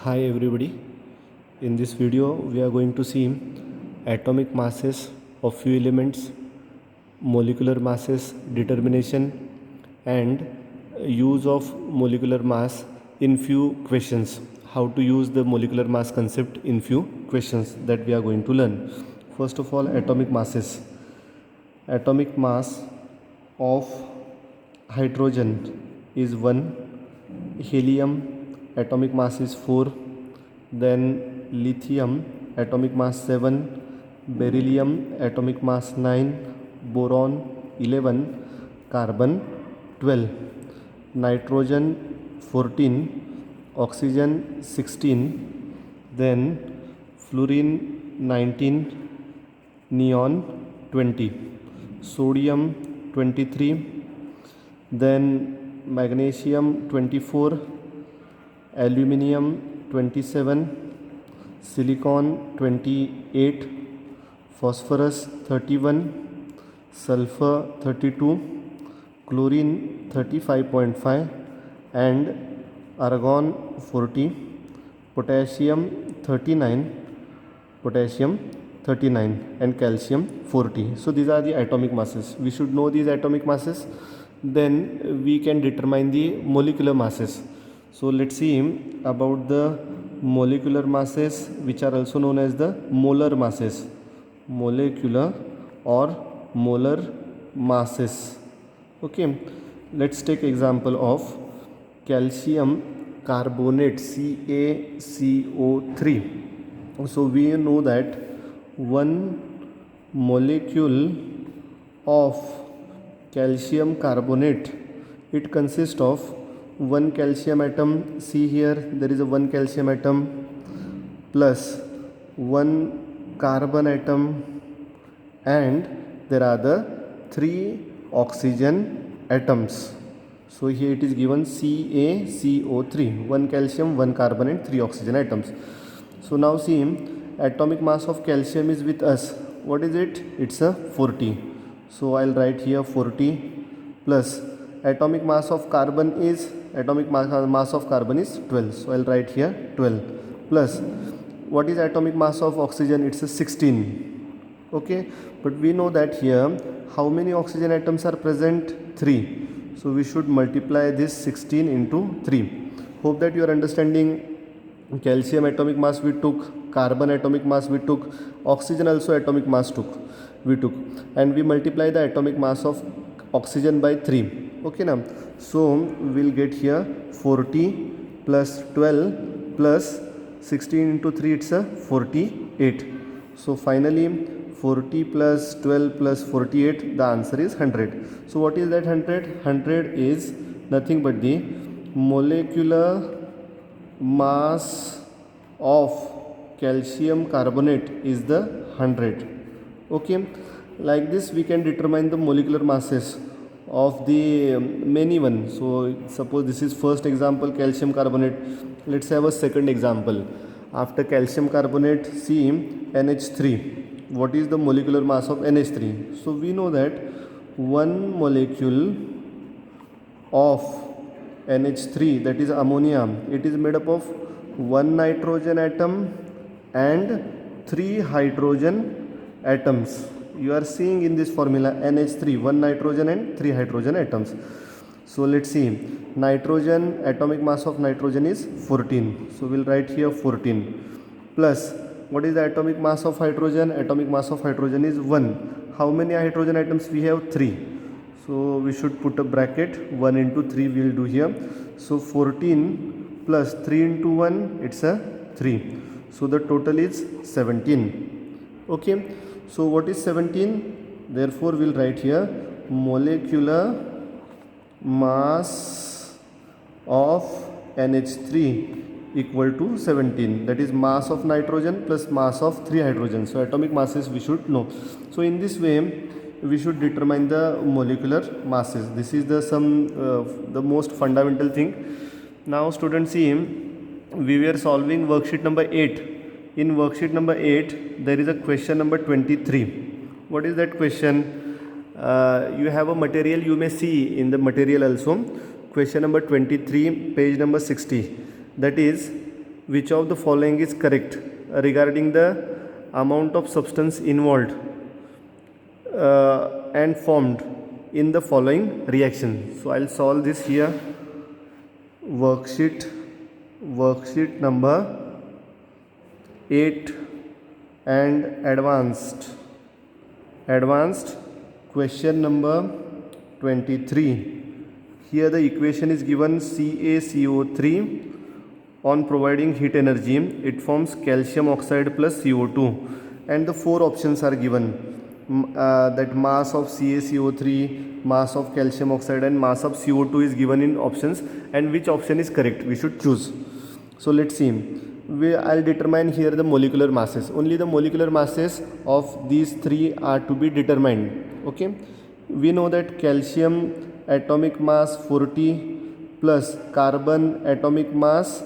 Hi everybody. In this video we are going to see atomic masses of few elements, molecular masses determination and use of molecular mass in few questions. How to use the molecular mass concept in few questions that we are going to learn. First of all, atomic masses. Atomic mass of hydrogen is 1, helium atomic mass is 4, then lithium atomic mass 7, beryllium atomic mass 9, boron 11, carbon 12, nitrogen 14, oxygen 16, then fluorine 19, neon 20, sodium 23, then magnesium 24, aluminium 27, silicon 28, phosphorus 31, sulfur 32, chlorine 35.5 and argon 40, potassium 39 and calcium 40. So these are the atomic masses. We should know these atomic masses, then we can determine the molecular masses. So let's see about the molecular masses, which are also known as the molar masses. Molecular or molar masses. Okay, let's take example of calcium carbonate, CaCO3. So we know that one molecule of calcium carbonate, it consists of one calcium atom. See here, there is a one calcium atom plus one carbon atom, and there are the three oxygen atoms. So here it is given CaCO3, one calcium, one carbon and three oxygen atoms. So now see, atomic mass of calcium is with us. What is it? It's a 40. So I'll write here 40 plus atomic mass of carbon is 12. So I'll write here 12 plus what is atomic mass of oxygen? It's a 16. Okay, but we know that here how many oxygen atoms are present? 3. So we should multiply this 16 into 3. Hope that you are understanding. Calcium atomic mass we took, carbon atomic mass we took, oxygen also atomic mass we took, and we multiply the atomic mass of oxygen by 3. Okay now, so we'll get here 40 plus 12 plus 16 into 3, it's a 48. So finally 40 plus 12 plus 48, the answer is 100. So what is that 100? 100 is nothing but the molecular mass of calcium carbonate is the 100. Okay, like this we can determine the molecular masses of the many one. So suppose this is first example, calcium carbonate. Let's have a second example. After calcium carbonate, see NH3. What is the molecular mass of NH3? So we know that one molecule of NH3, that is ammonia, it is made up of one nitrogen atom and 3 hydrogen atoms. You are seeing in this formula NH3, one nitrogen and 3 hydrogen atoms. So let's see, nitrogen, atomic mass of nitrogen is 14. So we'll write here 14 plus what is the atomic mass of hydrogen? Atomic mass of hydrogen is 1. How many hydrogen atoms we have? 3. So we should put a bracket, 1 into 3 we will do here. So 14 plus 3 into 1, it's a 3. So the total is 17. Okay, so what is 17? Therefore we'll write here molecular mass of NH3 equal to 17. That is mass of nitrogen plus mass of 3 hydrogen. So atomic masses we should know. So in this way we should determine the molecular masses. This is the most fundamental thing. Now students, see, we were solving worksheet number 8. In worksheet number 8 there is a question number 23. What is that question? You have a material, you may see in the material also, question number 23, page number 60. That is which of the following is correct regarding the amount of substance involved and formed in the following reaction. So I'll solve this here. Worksheet number 8 and advanced question number 23. Here the equation is given CaCO3. On providing heat energy, it forms calcium oxide plus CO2, and the four options are given, that mass of CaCO3, mass of calcium oxide, and mass of CO2 is given in options, and which option is correct we should choose. So let's see. I'll determine here the molecular masses. Only the molecular masses of these three are to be determined. Okay, we know that calcium atomic mass 40 plus carbon atomic mass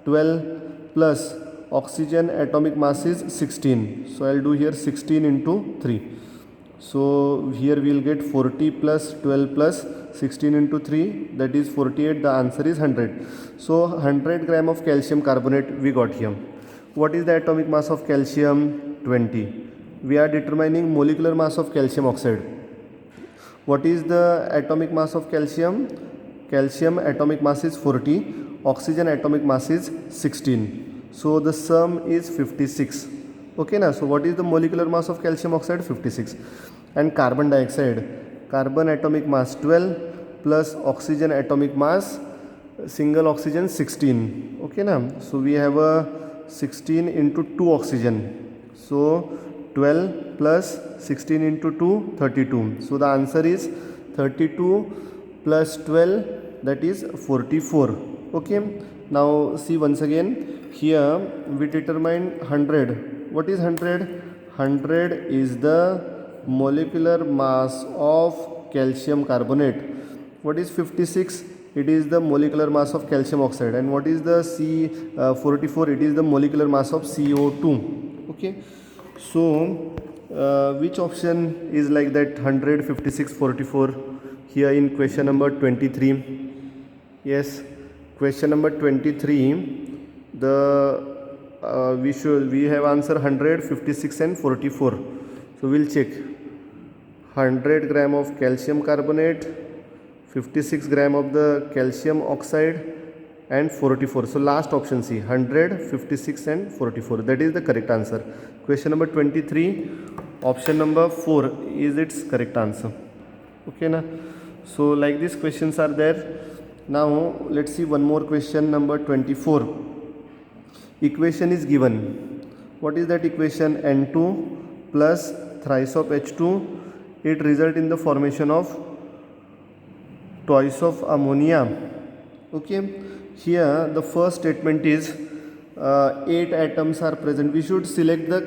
12 plus oxygen atomic mass is 16. So I'll do here 16 into 3. So here we will get 40 plus 12 plus 16 into 3, that is 48. The answer is 100. So 100 gram of calcium carbonate we got here. What is the atomic mass of calcium? 20. We are determining molecular mass of calcium oxide. What is the atomic mass of calcium? Calcium atomic mass is 40. Oxygen atomic mass is 16. So the sum is 56. Okay na? So what is the molecular mass of calcium oxide? 56. And carbon dioxide, carbon atomic mass 12 plus oxygen atomic mass, single oxygen 16. Okay na? So we have a 16 into 2 oxygen. So 12 plus 16 into 2, 32. So the answer is 32 plus 12, that is 44. Okay, now see once again, here we determine 100. What is 100? 100 is the molecular mass of calcium carbonate. What is 56? It is the molecular mass of calcium oxide. And what is the 44? It is the molecular mass of CO2. Okay, so which option is like that? 100, 56, 44 here in question number 23. Yes, question number 23, we have answer 100, 56 and 44. So we'll check. 100 gram of calcium carbonate, 56 gram of the calcium oxide, and 44. So last option C, 100, 56 and 44. That is the correct answer. Question number 23, option number 4 is its correct answer. Okay na? So like these questions are there. Now let's see one more question, number 24. Equation is given. What is that equation? N2 plus thrice of H2, it result in the formation of twice of ammonia. Okay, here the first statement is 8 atoms are present. We should select the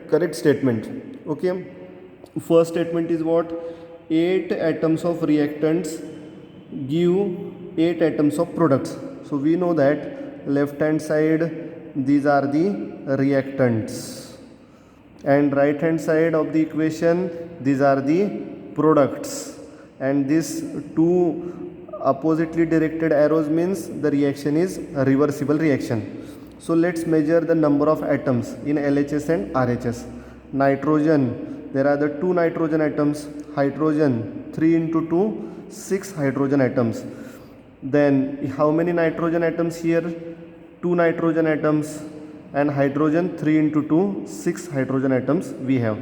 correct statement. Okay, first statement is what? 8 atoms of reactants give 8 atoms of products. So we know that left hand side these are the reactants, and right hand side of the equation these are the products, and this two oppositely directed arrows means the reaction is a reversible reaction. So let's measure the number of atoms in LHS and RHS. Nitrogen, there are the 2 nitrogen atoms. Hydrogen, 3 into 2, 6 hydrogen atoms. Then how many nitrogen atoms here? 2 nitrogen atoms, and hydrogen 3 into 2, 6 hydrogen atoms we have.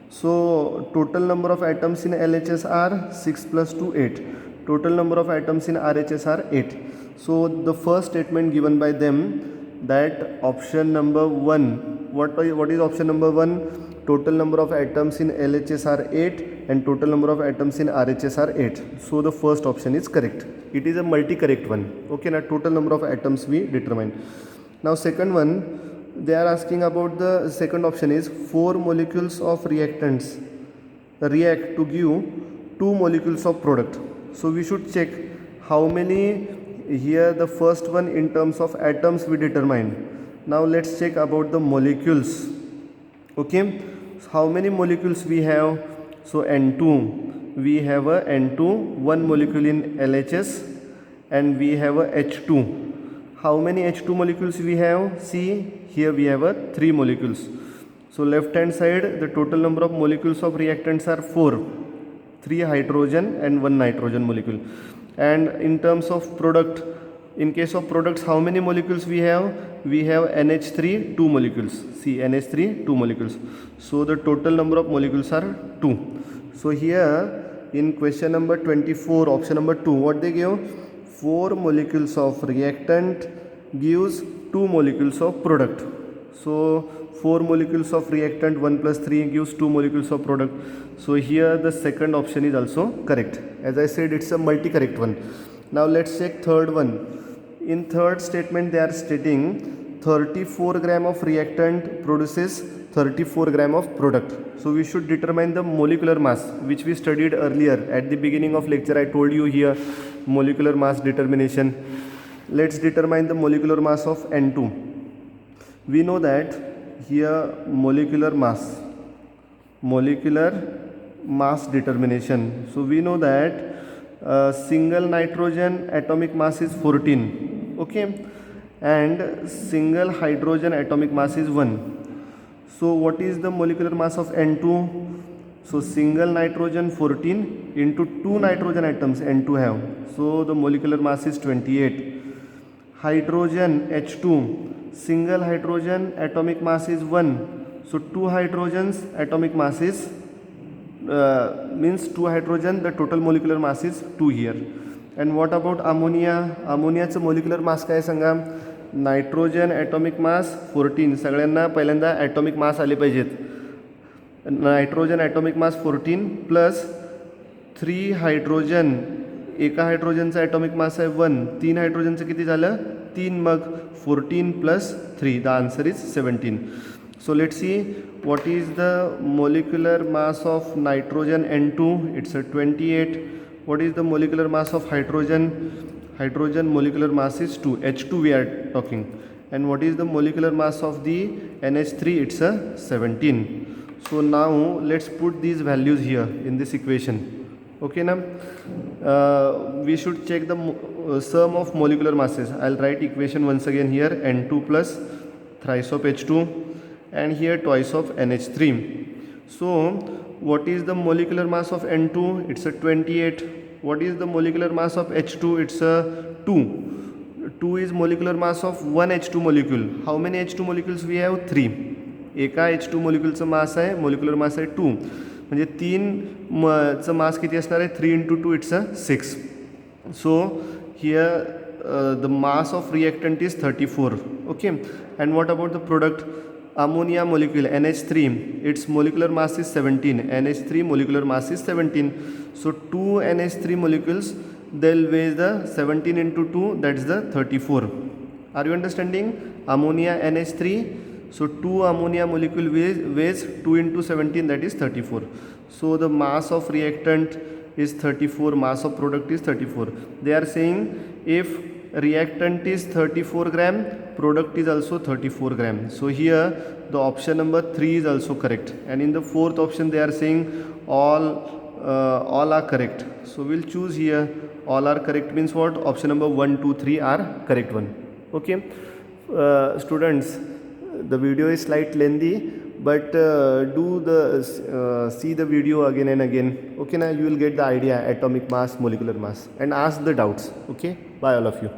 So total number of atoms in LHS are 6 plus 2, 8. Total number of atoms in RHS are 8. So the first statement given by them, that option number 1, what is option number 1? Total number of atoms in LHS are 8 and total number of atoms in RHS are 8. So the first option is correct. It is a multi-correct one. Okay, now total number of atoms we determine. Now second one, they are asking about the second option is 4 molecules of reactants react to give 2 molecules of product. So we should check how many here. The first one in terms of atoms we determined. Now let's check about the molecules. Okay, so how many molecules we have? So N2, we have a N2, 1 molecule in LHS, and we have a H2. how many H2 molecules we have? See, here we have 3 molecules. So left hand side, the total number of molecules of reactants are 4. 3 hydrogen and 1 nitrogen molecule. And in terms of product, in case of products, how many molecules we have? We have NH3, 2 molecules. See, NH3, 2 molecules. So the total number of molecules are 2. So here in question number 24, option number 2, what they give? 4 molecules of reactant gives 2 molecules of product. So 4 molecules of reactant, 1 plus 3 gives 2 molecules of product. So here the second option is also correct. As I said, it's a multi-correct one. Now let's check third one. In third statement, they are stating 34 gram of reactant produces 34 gram of product. So we should determine the molecular mass, which we studied earlier. At the beginning of lecture, I told you here molecular mass determination. Let's determine the molecular mass of N2. We know that here molecular mass determination. So we know that single nitrogen atomic mass is 14, okay, and single hydrogen atomic mass is 1. So what is the molecular mass of N2? So single nitrogen 14 into 2 nitrogen atoms N2 have. So the molecular mass is 28. Hydrogen H2, single hydrogen atomic mass is 1. So 2 hydrogens atomic mass is means 2 hydrogen, the total molecular mass is 2 here. And what about ammonia? Ammoniaचं molecular mass काय सांगा? Nitrogen atomic mass 14. सगळ्यांना पहिल्यांदा atomic mass आले पाहिजेत. Nitrogen atomic mass 14 plus 3 hydrogen, एका हायड्रोजनचा atomic mass आहे 1. 3 हायड्रोजनचं किती झालं? 3. मग 14 plus 3, the answer is 17. So let's see what is the molecular mass of nitrogen N2. It's a 28. What is the molecular mass of hydrogen? Hydrogen molecular mass is 2. H2 we are talking. And what is the molecular mass of the NH3? It's a 17. So now let's put these values here in this equation. Okay now? We should check the sum of molecular masses. I'll write equation once again here. N2 plus thrice of H2. And here twice of NH3. So what is the molecular mass of N2? It's a 28. What is the molecular mass of H2? It's a 2. 2 is molecular mass of one H2 molecule. How many H2 molecules we have? 3. एका H2 moleculeचं मास आहे, molecular mass आहे 2. म्हणजे 3 चं मास किती असणार आहे? 3 into 2 it's a 6. So here the mass of reactant is 34. Okay. And what about the product? Ammonia molecule NH3, its molecular mass is 17. NH3 molecular mass is 17. So 2 NH3 molecules, they'll weigh the 17 into 2, that's the 34. Are you understanding? Ammonia NH3, so 2 ammonia molecule weighs 2 into 17, that is 34. So the mass of reactant is 34, mass of product is 34. They are saying if reactant is 34 gram, product is also 34 gram. So here the option number 3 is also correct. And in the fourth option they are saying all are correct. So we'll choose here all are correct means what? Option number 1, 2, 3 are correct one. Okay. Students, the video is slightly lengthy, but see the video again and again. Okay, now you will get the idea atomic mass, molecular mass, and ask the doubts. Okay, bye all of you.